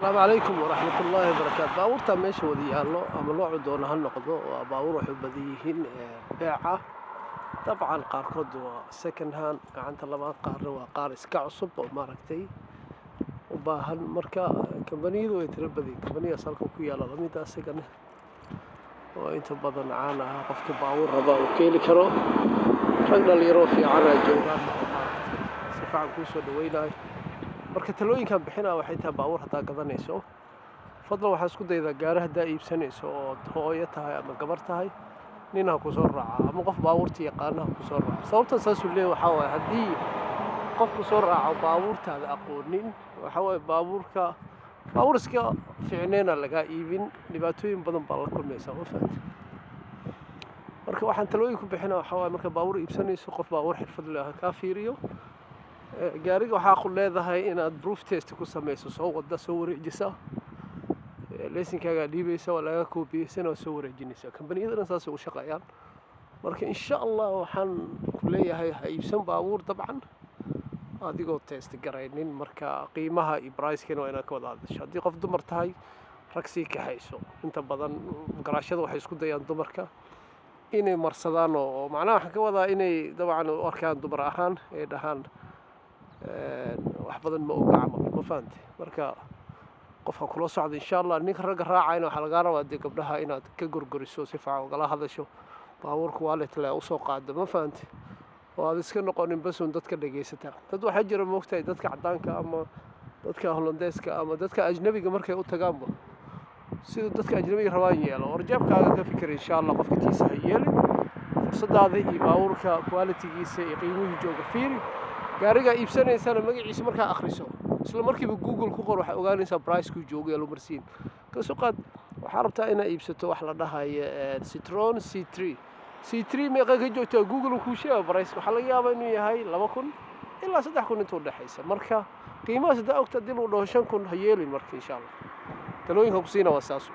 السلام عليكم ورحمة الله وبركاته. baabuurta meesha wada yaallo ama noocu doona ha noqdo waa baabuur waxay u badan yihiin beeca dabcan qaarkood waa second hand gacanta labaad qaarna waa qaar iska cusub oo maaragtay u baahan marka kambaniyadu way tiro badan yihiin kambaniyaas halka ku yaala lamida asagana oo inta badan caan ah qofka baabuur raba uu ka heli karo rag dhalinyaro fiican ay joogaan oo maaragtay si fiican kuu soo dhaweynayo marka talooyinkan bixinaa waxay tahay baabuur haddaa gadanayso fadlan waxaa isku daydaa gaari haddaa iibsanayso oo hooyo tahay ama gabar tahay nin ha ku soo raaca ama qof baabuurta yaqaana ha ku soo raaca sababtan saasuu leeyahay waxaa waaye haddii qof ku soo raaco baabuurtaada aqoonin waxaa waaye baabuur iska fiicneena lagaa iibin dhibaatooyin badan baa la kulmaysaa ma fahamtay marka waxaan talooyin ku bixinaa waxaa waaye marka baabuur iibsanayso qof baabuur xirfad leh ha kaa fiiriyo gaariga waxaa ku leedahay inaad proof test ku samayso soo wada soo wareejisa laysinkaagaa dhiibaysa waa laga koobiyeysan oo soo wareejinaysa kambaniyada dhan saasay u shaqeeyaan marka insha allah waxaan ku leeyahay ha iibsan baabuur dabcan adigoo test garaynin marka qiimaha iyo pricekana waa inaad ka wada hadasho haddii qof dumar tahay rag sii kaxayso inta badan garaashada waxay isku dayaan dumarka inay marsadaan oo macnaha waxaan ka wadaa inay dabcan u arkaan dumar ahaan ay dhahaan wax badan ma oga camal ma fahantay marka qofka kula socda insha allah ninka ragga raacayna waxaa lagaa rabaa dee gabdhaha inaad ka gorgoriso si fiican ugala hadasho baabuurka wallet le usoo qaado ma fahantay oo aad iska noqonin basun dadka dhegaysataa dad waxaa jira moogtahay dadka caddaanka ama dadka hollandeeska ama dadka ajnabiga markay u tagaanba siduu dadka ajnabiga rabaan yeelo warjaabkaaga ka fikir insha allah qofka tiisa ha yeelin fursadaada iyo baabuurka qualitigiisa iyo qiimihii jooga fiiri gaariga iibsanaysana magaciisa markaa akhriso isla markiiba google ku qor waxaa ogaanaysaa pricekuu joogo ee lumarsiin ka soo qaad waxaa rabtaa inaad iibsato wax la dhahayo Citroen C3 meeqa ka joogtaa google kuu sheega price waxaa laga yaabaa inuu yahay 2,000 ilaa 3,000 intuu dhexaysa marka qiimahaas haddaa ogta dib u dhaho 5,000 ha yeelin marka insha allah talooyinka ku siina waa saas